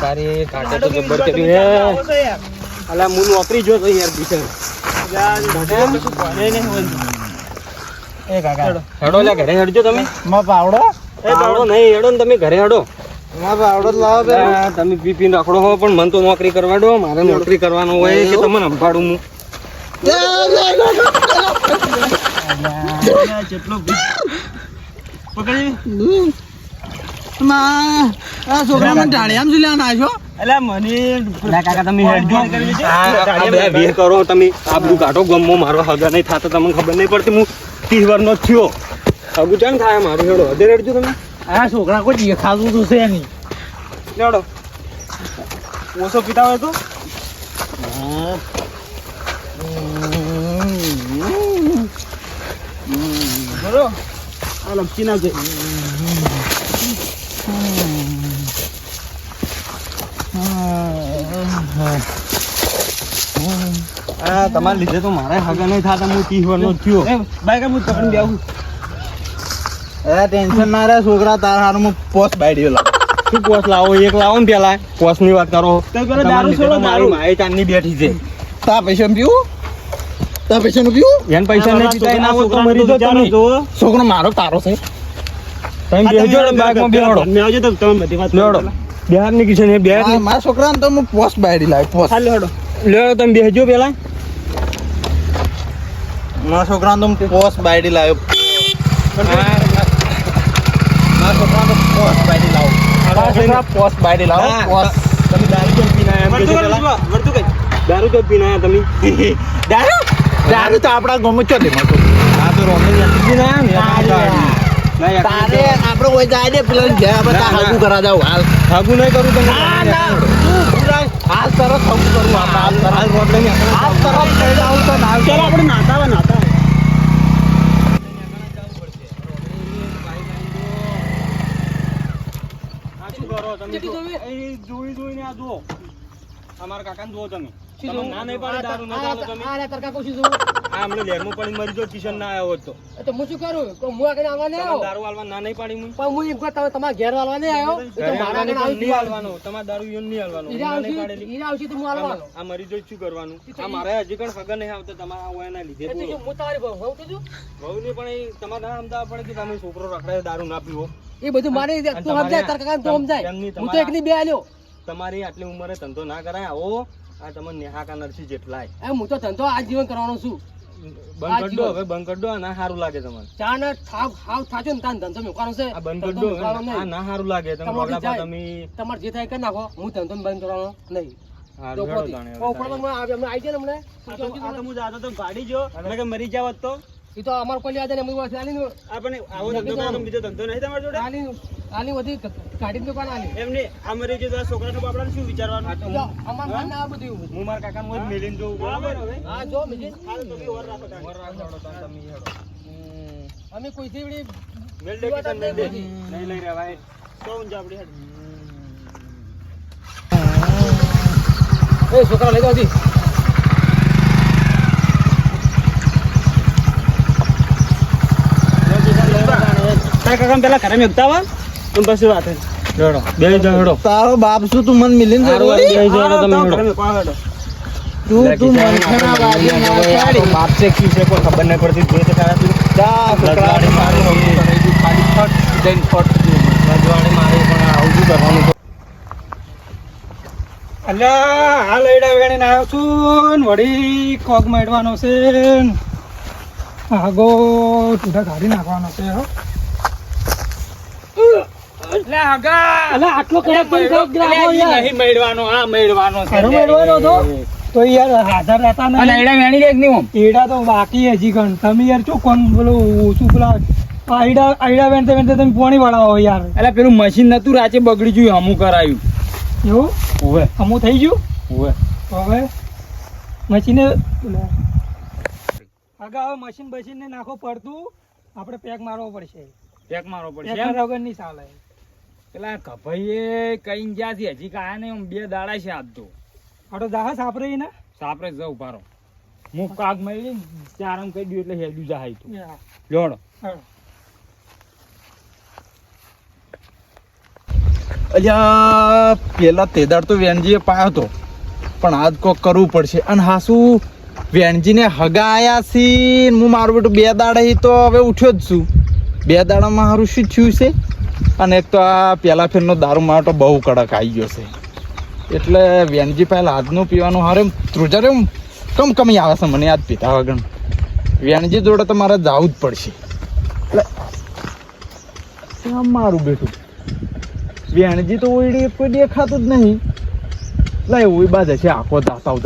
તારી કાકા તો જબર કર્યું હે અલા હું નોકરી જો તો યાર બિચાર એ કાકા હેડો લે ઘરે હેડજો તમે માં પાવડો એ પાવડો નહીં હેડો ને તમે ઘરે હેડો માં પાવડો લાવો પેલા તમે પીપી રાખડો હો પણ મને તો નોકરી કરવા દો મારે નોકરી કરવાનો હોય કે તમને સંભાળું હું કેટલો પકડી માં આ છોકરા મને ઢાળિયામ શું લેવા નાખ્યો અલા મને કાકા તમે હેડજો આ બે વીર કરો તમે આબરૂ કાઢો ગમો મારો હગા નહીં થાતો તમને ખબર નહીં પડતી હું 30 વર્ષનો થયો હગું ચાણ થાય મારું હેડો હદે હેડજો તમે આ છોકરા કોઈ દેખાતું તો છે નહીં લેડો ઓછો પીતા હોય તો બરો આ લપસી નાખજે તમારે લીધે તો મારે હગા નહીં થતા હું 30 વર્ષનો થયો બાઈક હું પકડી દેવું ટેન્શન ના રહે છોકરા તાર હારું હું પોસ્ટ બાઈડ્યો લાવ શું પોસ લાવો એક લાવો ને પેલા પોસ ની વાત કરો દારૂ છોડો દારૂ મારી ચાંદની બેઠી છે તા પૈસા પીવું તા પૈસા નું પીવું એને પૈસા નહીં પીતા એના છોકરો મરી જતો તમે છોકરો મારો તારો છે તમે બેહજો ને બાઈકમાં બેહડો મેં આવજો તો તમે બધી વાત લેડો બિહાર ની કિશન હે બિહાર ની મારા છોકરાને તો હું પોસ્ટ બાઈડી લાવ પોસ્ટ હાલ લેડો લેડો તમે બેહજો પેલા મારા છોકરાને તો હું પોસ્ટ બાઈડી લાવ્યો મારા છોકરાને તો પોસ્ટ બાઈડી લાવો મારા છોકરા પોસ્ટ બાઈડી લાવો પોસ્ટ તમે દારૂ કેમ પીના એમ કે પેલા દારૂ કેમ પીના તમે દારૂ દારૂ તો આપણા ગામમાં ચો દે મળતો આ તો રોમે પીના તારે આપણે કોઈ જાય ને પેલા ગયા બધા હાગુ કરા જાવ હાલ હાગુ નહીં કરું તમે હાલ તરત હાગુ કરું હાલ તરત રોડ લઈને હાલ તરત થઈ જાવ તો ના ચાલો આપણે નાતા જોઈને આ જુઓ અમારા કાકાને જુઓ તમે ના નહીં પાડે દારૂ ના ચાલો તમે આ તરકા કોશી જો આ હમણે લેરમાં પડી મરી જો કિશન ના આવ્યો હોત તો હું શું કરું કો મુઆ કરીને આવવા નહીં આવ્યો દારૂ આલવા ના નહીં પાડી હું પણ હું એમ કહું તમે તમારા ઘેર વાળવા નહીં આવ્યો એ તો મારા ઘરે આવી નહીં આલવાનો તમારા દારૂ યો નહીં આલવાનો ઈરા ના નહીં આવશે પાડેલી ઈરા આવશે તો હું આલવાનો આ મરી જો શું કરવાનું આ મારે હજી કણ હગા નહીં આવતા તમારા ઓયના લીધે એ તો જો હું તારી બહુ હોઉં તો જો બહુ ને પણ તમારે ના સમજાવવા પડે કે તમે છોકરો રખડાય દારૂ ના પીવો એ બધું મારે તું સમજાય તાર કાકા તું સમજાય હું તો એકની બે આલ્યો તમારી આટલી ઉંમરે ધંધો ના કરાય આવો આ તમે નેહાકા નરસી જેટલાય એમ હું તો ધંધો આજીવન કરવાનો છું બંધ કરી દો હવે બંધ કરી દો ના સારું લાગે તમને ચા ને થાવ થાજો ને તાન ધંધો મેકવાનો છે આ બંધ કરી દો આ ના સારું લાગે તમે તમારી બગડા તમે તમારે જે થાય કરી નાખો હું ધંધો બંધ કરવાનો નહીં હારું હેડો જાણે હવે આપણે આવી જાય ને હમણાં આ તો હું જાતો તો ગાડી જો એટલે કે મરી જાવત તો એ તો અમાર કોઈ યાદ નહીં અમે આલી આપણે આવો ધંધો કરો બીજો ધંધો નહીં તમારી જોડે આલી બધી ગાડી દુકાન આલી એમને આ મરી ગયો તો આ છોકરાનું બાપડાને શું વિચારવાનું અમાર મન ના બધું હું મારા કાકાને મોજ મેલીને જોઉં બરાબર હવે હા જો મિજી હાલ તો બી વર રાખો વર રાખો તો તમે હેડો અમે કોઈ થી વળી મેલ દે કિશન મેલ દે નહીં લઈ રહેવાય તો ઊંઝ આપડી હેડ એ છોકરા લઈ જાવ દી કાકા પેલા ઘરે મેકતા વા તો પછી વાત હે હેડો બે જણ હેડો તારો બાપ શું તું મન મિલીને બે જણ તમે હેડો તું મન ખરા વાગે ના પાડી બાપ છે કી છે કોઈ ખબર નહીં પડતી જોઈ તો તારા તું જા રજવાડી મારી ખાલી ફટ જઈને ફટ રજવાડી મારી પણ આવું કરવાનું અલ્યા આ લઈડા વેણીને આવ્યો છું ને વળી કોક મેળવાનો છે આગો તુડા કાઢી નાખવાનો છે હો એટલે આગા અલા આટલો કડક પણ કોક ગ્રાહો યાર નહીં મેળવાનો આ મેળવાનો છે ઘણો મેળવાનો તો યાર હાજર રહેતા નહીં લઈડા વેણી લે નહીં ઓમ એડા તો બાકી હજી ગણ તમે યાર ચો કોણ બોલો શું પેલા આઈડા વેણતે વેણતે તમે પોણી વાળાવો યાર એટલે પેલું મશીન નતું રાચે બગડી ગયું અમુક કરાયું એવું ઓવે અમું થઈ ગયું ઓવે હવે મશીને આગા હવે મશીન બશીન ને નાખો પડતું આપણે પેક મારવો પડશે પેક મારવો પડશે પેક માર્યા વગર નહીં ચાલે પેલા કભાઈએ કઈ ગયા છે હજી કાયા નહીં બે દાડા છે આજ તો આટો જાહા સાપરે ને સાપરે જવું પારો મુખ કાગ મળી ચારમ કહી દઉં એટલે હેડ્યું જાય તું હા જોડો અલ્યા પેલા તેદાર તો વેણજીએ પાયો હતો પણ આજ કોક કરવું પડશે અને હાસુ વેણજીને હગા આયા સી હું મારું બેટું 2 દાડા તો હવે ઉઠ્યો જ છું 2 દાડામાં મારું શું થયું છે અને એક તો આ પેલા ફેરનો દારૂ મારો તો બહુ કડક આવી ગયો છે એટલે વેણજી પહેલા આજનું પીવાનું હારે ત્રુજરે કમી આવે છે મને યાદ પીતા વગર વેણજી જોડે તો મારે જવું જ પડશે એટલે મારું બેટું વેણજી તો ઓઈડી કોઈ દેખાતું જ નહીં લાય ઓઈ બાદ હશે આખો દાતાવ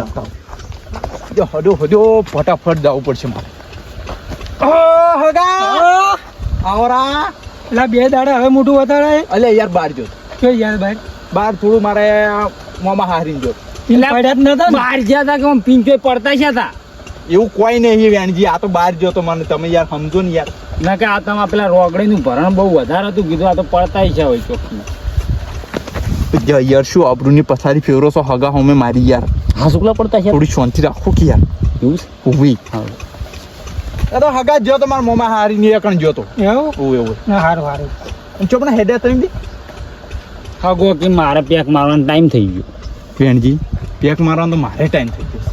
જો હડો ફટાફટ જવું પડશે મારે હગા આવરા એટલે 2 દાડા હવે મોટું વધારે અલે યાર બહાર જો કે યાર ભાઈ બહાર થોડું મારે મોમાં હારીને જો પડ્યા જ નતા બહાર ગયા હતા કે આમ પિંચોય પડતા છે હતા એવું કોઈ નહીં વેણજી આ તો બહાર જો તો મને તમે યાર સમજો ને યાર ના કે આ તમારા પેલા રોગડીનું ભરણ બહુ વધારે હતું કીધું આ તો પડતા છે હોય ચોખ્ખું યાર શું આબરૂની પથારી ફેરો છો હગા હોમે મારી યાર હા શુક્લા પડતા છે થોડી શાંતિ રાખો કે યાર એવું ઉવી એ તો હગા જો તો મારા મોમાં હારીને એકણ જોતો એવું એવું હારું હારું ચોપના હેડ્યા તમે બી હગો કે મારે પેક મારવાનો ટાઈમ થઈ ગયો વેણજી પેક મારવાનો તો મારે ટાઈમ થઈ ગયો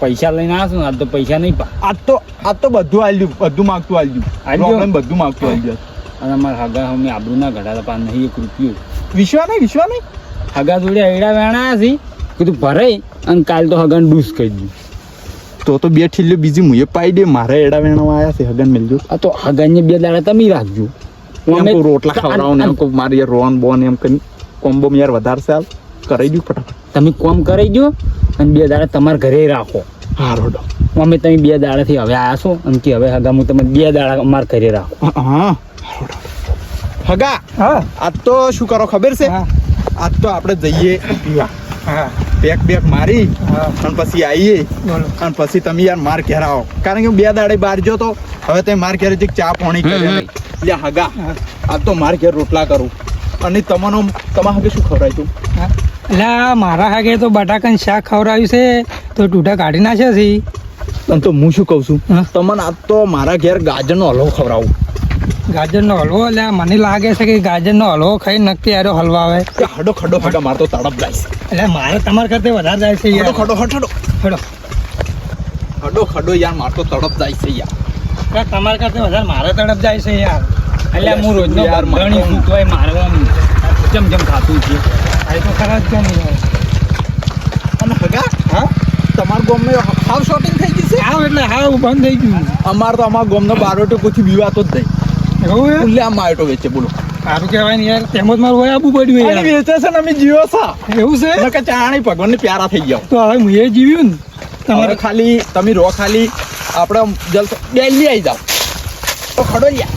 પૈસા લઈને આવશું ને આજ તો પૈસા નહીં પા આજ તો બધું આલ્યું બધું માગતું આલ્યું બધું માગતું આલ્યું અને અમારા હગા અમે આબરૂ ના ઘટાતા પા નહીં 1 રૂપિયો વિશ્વા નહીં હગા જોડે એડા વેણા છે કીધું ભરાઈ અને કાલ તો હગાને ડૂસ કરી દીધું તો 2 ઠીલ્યો બીજી મુએ પાઈ દે મારે એડા વેણવા આયા છે હગન મેલજો આ તો હગાને 2 દાડા તમે રાખજો અમે રોટલા ખવડાવો ને કો મારી યાર રોન બોન એમ કરી કોમ્બો યાર વધારે સાલ કરાઈ દઉં ફટાફટ તમે કોમ કરાઈ દો અને 2 દાડા તમારા ઘરે રાખો હા રોડો અમે તમે 2 દાડાથી હવે આયા છો અને કે હવે હગા હું તમે 2 દાડા અમારા ઘરે રાખો હા હગા હા આજ તો શું કરો ખબર છે આજ તો આપણે જઈએ પીવા હા પેક મારી અને પછી આવીએ અને પછી તમે યાર માર ઘેર આવો કારણ કે હું 2 દાડે બહાર જો તો હવે તમે માર ઘેર ચા પાણી કરે એટલે હગા આજ તો માર ઘેર રોટલા કરું અને તમારા હગે શું ખવડાય તું એટલે મારા હાગે તો બટાકાનું શાક ખવડાવ્યું છે તો ટૂટા કાઢી નાખ્યા છે અને તો હું શું કહું છું તમને આજ તો મારા ઘેર ગાજરનો હલવો ખવડાવું ગાજરનો હલવો એટલે મને લાગે છે કે ગાજરનો હલવો ખાઈ નક્કી આરો હલવા આવે હડો ખડો હગા માર તો તડપ જાય એટલે મારે તમારા કરતા વધારે જાય છે યાર ખડો ખડો યાર માર તો તડપ જાય છે યાર તમારા કરતા વધારે મારે તડપ જાય છે યાર એટલે હું રોજનો યાર ઘણી સૂતવાય મારે જમ ખાતું છે આ તો ખરા જ કેમ અને હગા હા તમારા ગામમાં હાવ શોટિંગ થઈ ગઈ છે હાવ એટલે હાવ બંધ થઈ ગયું અમાર તો અમારા ગામનો બારોટો કોઈ બીવાતો જ નહીં એવું ઉલ્લે આમ આયોટો વેચે બોલો સારું કહેવાય ને યાર તેમ જ મારું હોય આબુ પડ્યું યાર વેચે છે ને અમે જીવો છો એવું છે નકર ચાણી ભગવાનને પ્યારા થઈ જાવ તો હવે હું એ જીવ્યું ને તમારે ખાલી તમે રો ખાલી આપણે જલસો ડેલી આવી જાવ તો ખડો લ્યા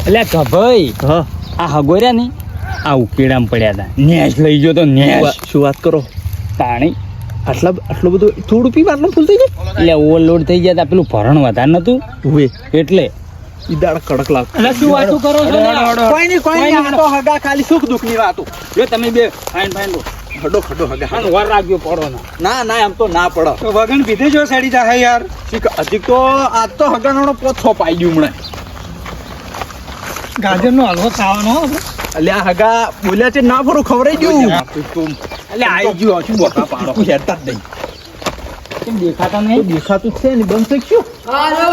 એટલે કે ભાઈ હા આ હગોર્યા ને આ ઉકેડામાં પડ્યા હતા નેશ લઈ ગયો તો નેશ શું વાત કરો પાણી આટલું બધું થોડું પીવા આટલું ફૂલ થઈ જાય એટલે ઓવરલોડ થઈ ગયા તા પેલું ભરણ વધારે નતું હવે એટલે ઈ દાડ કડક લાગ એટલે શું વાતો કરો છો કોઈ નહીં આ તો હગા ખાલી સુખ દુઃખ ની વાતો જો તમે બે ફાઈન લો ખડો હગા અને વાર રાખજો પડો ના એમ તો ના પડો તો વગન પીધે જો સાડી જાય યાર હજી તો આજ તો હગાનો પોથો પાઈ ગયું હમણાં ગાજરનો હલવો ખાવાનો અલ્યા હગા બોલ્યા છે ના ફરું ખવરાઈ ગયું એટલે આવી ગયું શું બોકા પાડો હેરતા જ નહીં કેમ દેખાતા નહીં દેખાતું છે ને બનશે શું હાલો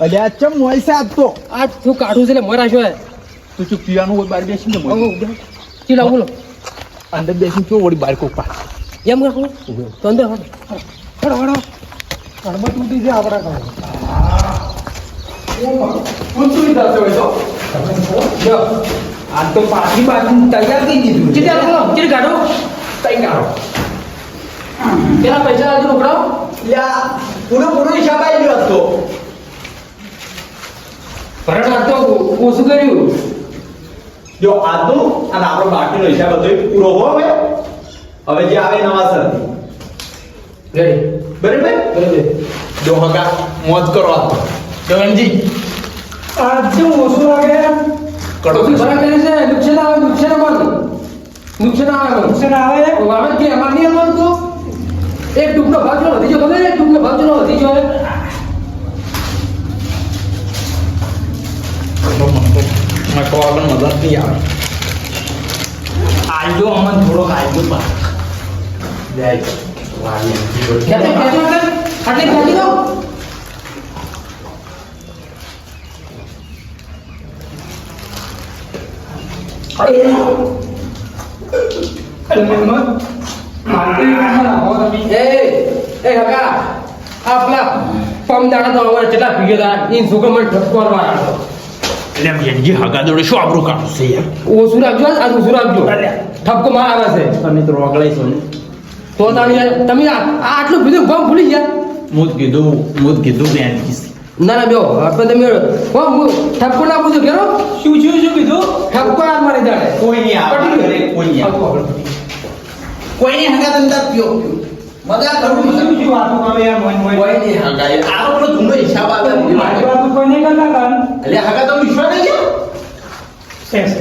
અલ્યા ચમ મોય છે આજ તો આ તું કાઢું છે એટલે મોરા છો તું ચૂપ પીવાનું હોય બહાર બેસીને ચી લાવ બોલો અંદર બેસીને ચો વળી બહાર કોક પાડ એમ રાખો તો અંદર હડો હડો કડબા તૂટી છે આપણા કામ આ તો પાછી બાજુ તૈયાર થઈ દીધું ચીર કાઢો તૈયાર કેટલા પૈસા લાગજો રોકડાઓ લ્યા પૂરો હિસાબ આવી ગયો હતો ભરણ આ તો ઓછું કર્યું જો આદુ અને આપણો બાકીનો હિસાબ હતો એ પૂરો હોય હવે જે આવે નવા સર બરાબર જો હગા મોજ કરો આ જવનજી આજે ઓછું લાગે કડો ભરણ કરે છે નુકસાન આવે વાવે કે અમાર નહીં આવવાનું તો એક ટુકડો ભાગ નો વધી જો ખબર એક ટુકડો ભાગ નો વધી જો મકો આગળ મદદ નહીં આવે આજો અમન થોડો આજો પા લે વાલી ખેંચો આટલે ખેંચી દો એટલે વેણજી હગા દોડે શું આબરૂ કાઢું છે યાર ઓછું રાખજો આ ઓછું રાખજો ઠપકો માર આવે છે તમે તો રોગળાઈ છો ને તો તમે આટલું બધું ગમ ભૂલી ગયા મુદ કીધું વેણજી ના ના બેહો આપણે તમે ઠપકો ના પૂછો ઘેરો શું કીધું ઠપકો આ મારી જાણે કોઈ નહીં આવે ઘરે કોઈ નહીં આવે કોઈ નહીં હગા ધંધા પીઓ મજા કરું શું વાતો કરે યાર મોય કોઈ નહીં હગા એ આરો પેલો ધૂનો હિસાબ આવે મારી વાત કોઈ નહીં કરતા કાન એટલે હગા તો વિશ્વાસ નહીં ગયા સેસ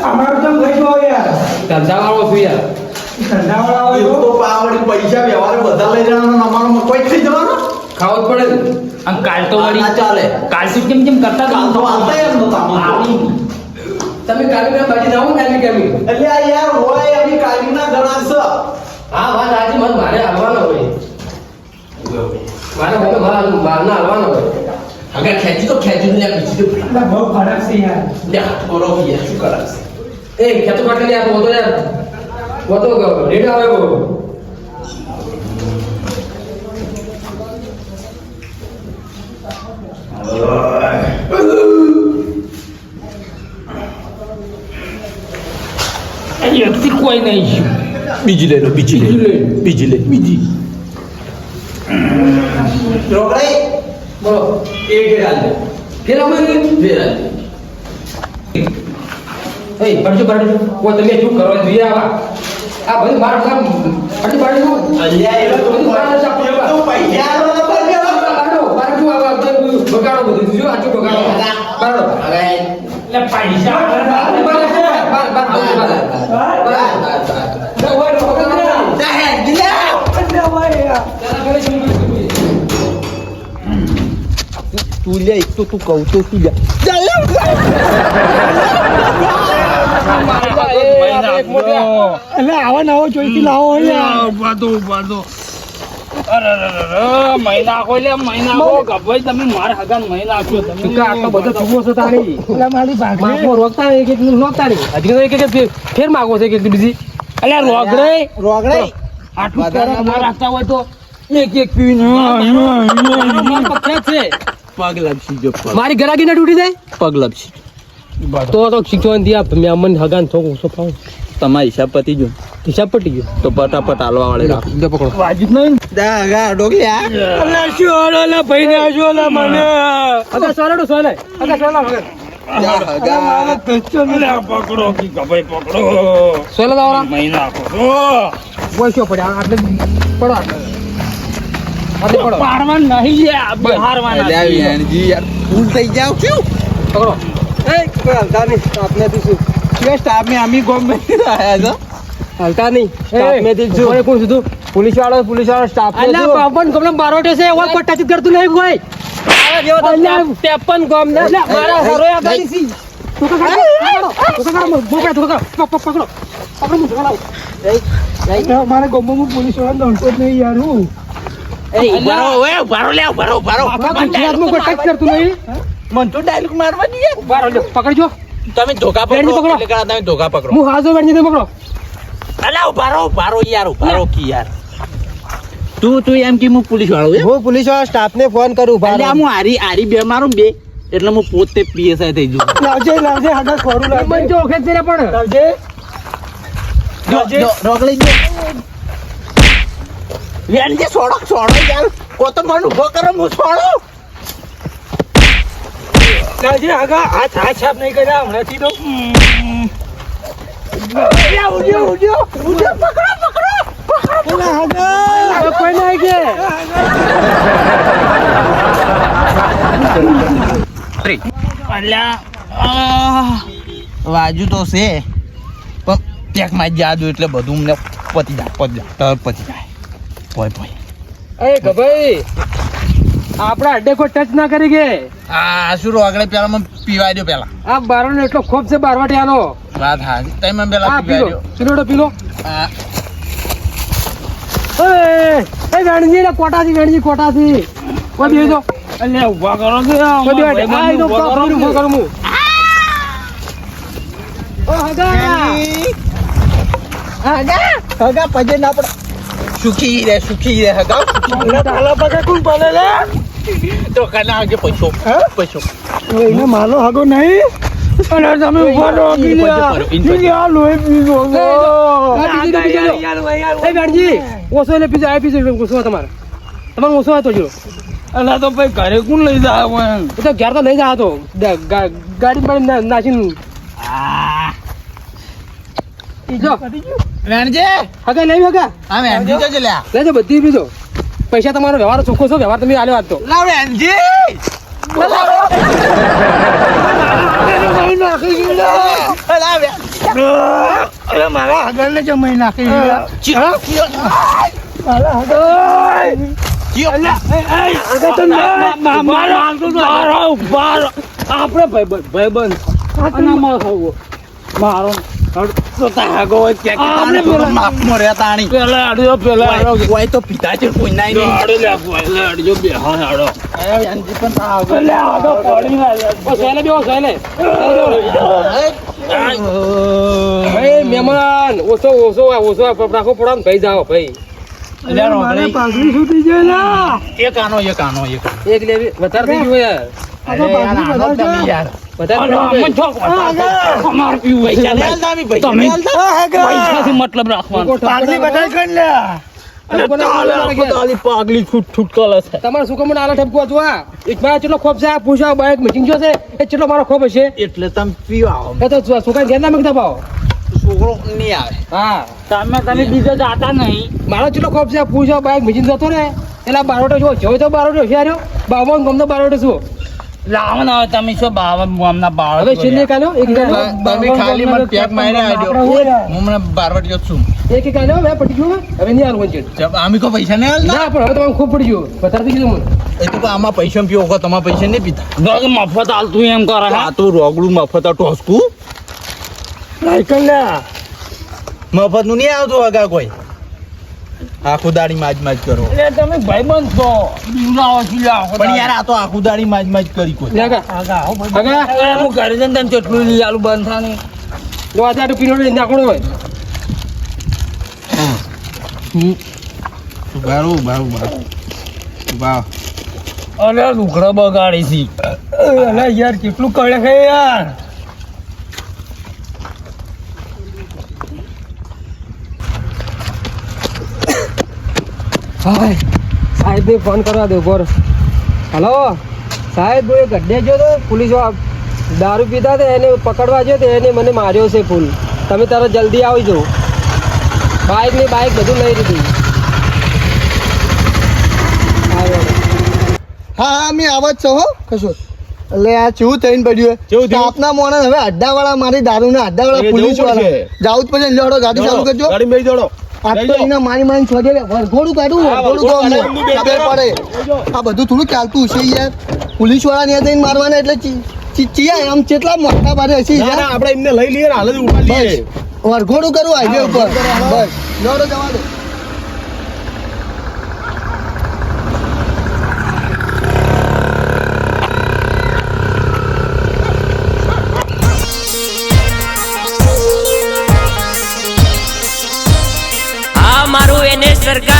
અમારું તો ભાઈ તો યાર ધંધાવાળો છું યાર ધંધાવાળા એવું તો પાવડી પૈસા વ્યવહાર બધા લઈ જવાનો અમારો કોઈ થઈ જવાનો ખાવું જ પડે ને આમ કાલ તો વળી ના ચાલે કાલ તો કેમ કરતા કાલ તો આવતા એમ નતા આવી તમે કાલીના બાજી જાઓ કાલી એટલે આ યાર હોય અમે કાલીના ગણા છે હા વાત આજે મત મારે હાલવાનો હોય મારે હવે મારના હાલવાનો હોય હગા ખેંચી તો ખેંચી ને બીજી તો એટલે બહુ ફરક છે યાર લે હાથ બોરો યાર શું કરાશે એ ખેતો કાઢી યાર તો યાર वो तो रेड आवे वो વ્યક્તિ કોઈ નહીં બીજી લઈ લો બીજી બીજી રોકડાઈ बोलो એક હાલ દે फिर हम બે હાલ ए बड़ो वो તમે શું કરવા જોઈએ આવા આ બધું બાર કામ અડી બાડી નું અલ્યા એ તો પૈસા પૈસા આલો તો પર બાડો બાર શું આવા બગાડો બધું જો આટલું બગાડો બાડો એટલે પૈસા તું લે એક તો તું કહું તો તું લે એટલે આવા નવો ચોઈથી લાવો યાર મહિના કો લે મહિના કો ગભાઈ તમે મારા હગાન મહિના છો તમે આટલો બધો ચૂકો છે તારી એટલે મારી ભાગરી માગો રોકતા એક એક નોકતા નહીં હજી તો એક ફેર માગો છે એક બીજી એટલે રોગડે રોગડે આટલું તરફ ના રાખતા હોય તો એક એક પીને પકડે છે પગ લપસી જો પગ મારી ગરાગી ના તૂટી જાય પગ લપસી તો શીખવાનું દિયા મેં અમન હગાન થોડું ઓછો પાઉં તમારા હિસાબ પતી જો હિસાબ પટી ગયો તો પટાપટ હાલવા વાળે રાખો પકડો વાજીબ નહીં દાગા ડોગલ્યા એટલે શું ઓલા ભાઈ ને આજો લા મને અગા સોલાડો સોલે અગા સોલા પકડો કી ગભાઈ પકડો સોલા દાવરા મહિના કો બોલશો પડે આટલે પડો આટલે પડો પારવાન નહીં છે આ બહારવાના છે. વેણજી યાર ફૂલ થઈ જાવ છું પકડો એ કોઈ હલતા નહીં આપને દીશું કે સ્ટાફ મે આમી ગોમ મે આયા છો હલતા નહીં સ્ટાફ મેં દીધું કોણ કોણ સીધું પોલીસ વાળો સ્ટાફ મેં અલ્લા દીધું પાપન ગમનો બારોટે છે ઓય કોઈ ટચ કરતું નહીં કોઈ અલ્લા 53 ગમ ને મારા હરો આ ગાડી સી મારા ગામમાં પોલીસ વાળા દોડતો જ નહીં યાર હું ગુજરાતમાં કોઈ ટચ કરતું નહીં મન તો ડાયલોગ મારવા દે બારો લે પકડજો તમે ધોકા વેણજી પકડો પકડો. એટલે કરા તમે ધોકા પકડો હું હાજો વેણજી પકડો અલા ઉભારો યાર ઉભારો કી યાર તું એમ કે હું પોલીસ વાળો હું પોલીસ વાળા સ્ટાફ ને ફોન કરું એટલે હું આરી બે મારું બે એટલે હું પોતે પીએસઆઈ થઈ જઉં લાવજે હગા ખોરું મન લાવજે જો ઓળખે છે પણ લાવજે રોકલી વેણજી છોડો યાર કો તો મને ઉભો કરો હું છોડો લાવજે હગા હાથ છાપ નહીં કર્યા હમણાંથી તો ઉડ્યો પકડો એલા હગા કોઈ નહીં કે વાજુ તો છે પણ ટેક માં જાદુ એટલે બધું મને પતી જાય પતી જાય પોય એ ગભાઈ આપડા અડ્ડે કોઈ ટચ ના કરી કે આ શું રોગડે પેલા મને પીવા દો પેલા આ બારવાનો એટલો ખોફ છે બારવાટિયાનો વાત હા તમે મને પેલા આ પીવા પીલો દો ચિલોડો પીલો આ એ વેણજી ને કોટાથી કોઈ બેહી દો એટલે ઊભા કરો કે કોઈ બેહી દો. આ એનો ઊભા કરો ઉભો કરું હું. ઓ હગા પજે ના પડે સુખી રે હગા તાલા પગે કોણ પાલે લે તો કના આગે પૈસો એને માલો હગો નહીં અને તમે ઉભા રહો ઈન પછી આ લોહી પીજો એ વેણજી ઓસો લે પીજો આ પીજો ઓસો તમારે ઓસો હતો જો અલા તો ભાઈ ઘરે કોણ લઈ જાય હોય એ તો ઘેર તો લઈ જા તો ગાડી પર નાખીને જો વેણજે હગા નહીં હગા આ વેણજી તો લ્યા લેજો બધી પીજો પૈસા તમારો વ્યવહાર ચોખ્ખો છો વ્યવહાર તમે આલ્યો આજ તો લા વેણજી મારા હગા ને જમાઈ નાખી આપણે ભાઈબંધ મારો કોઈ તો પિતા છે કોઈ નાઈ મહેમાન ઓછો રાખો પડો ભાઈ જાઓ ભાઈ એક આનો એક લેવી વધારે થઈ ગયું યાર મતલબ રાખવાનો પાગલી છૂટ કરે છે તમારે શું કમને આલા ઠપકો હતો આ એક મારા કેટલો ખોફ છે આ પૂછા બાઈક મીટિંગ જો છે એ કેટલો મારો ખોફ હશે એટલે તમે પીવા આવો એ તો છોકરા ઘેર ના મગતા પાવો છોકરો નહીં આવે હા તમે બીજો જાતા નહીં મારો કેટલો ખોફ છે આ પૂછા બાઈક મીટિંગ જતો ને એટલે બારોટો જો જોઈ તો બારોટો હોશિયાર્યો બાવન ગમતો બારોટો શું લાવો ને હવે તમે શું બાવના બાળ હવે છેલ્લે કાલો એક તમે ખાલી મને પેક મારી આવજો હું મને બારવટ ગયો છું એક કાલો હવે પટી ગયો હવે નહીં આલવું છે જબ આમી કો પૈસા નહીં આલતા ના પણ હવે તમારે ખૂબ પડી ગયું બતાવી દીધું મને એ તો આમાં પૈસા પીવો કો તમારા પૈસા નહીં પીતા મફત હાલતું એમ કરે આ તો રોગડું મફત આ ટોસકું સાયકલ લે મફત નું નહીં આવતું આગા કોઈ આખું દાડી માજ કરો એટલે તમે ભાઈબંધ છો બીવડાવો છો પણ યાર આ તો આખું દાડી માજ કરી કોઈ લેગા આગા આગા હું ઘરે જઈને તને ચટલું લઈ આલું બંધ થાની જો આ તો પીલો નાખણો હોય અરે લુગડા બગાડી છે અલા યાર કેટલું કડક હે યાર હાય સાહેબ ને ફોન કરવા દો બોર હેલો સાહેબ એ ગड्ढे જો તો પોલીસ દારૂ પીતા હતા એને પકડવા ગયો તો એને મને માર્યો છે ફૂલ તમે તરત જલ્દી આવી જાઓ બાઈક બધું લઈ લીધું હા મેં આવત છો હો કશો એટલે આ ચેવું થઈને પડ્યું આપના મોણે હવે અડ્ડાવાળા મારી દારૂના અડ્ડાવાળા પોલીસ વાળા જાવું જ પડે લેડો ગાડી ચાલુ કરજો ગાડી બેસી જોડો આ તો એના મારી છોડે વરઘોડું કાઢું વરઘોડું તો અમને ખબર પડે આ બધું થોડું ચાલતું હશે યાર પોલીસ વાળા ને થઈને મારવાના એટલે ચિયા આમ કેટલા મોટા બારે હશે યાર આપણે એમને લઈ લઈએ ને હાલ જ ઉઠા લઈએ વરઘોડું કરવું હાઈવે ઉપર બસ લેડો જવા દો મારું એને સરકાર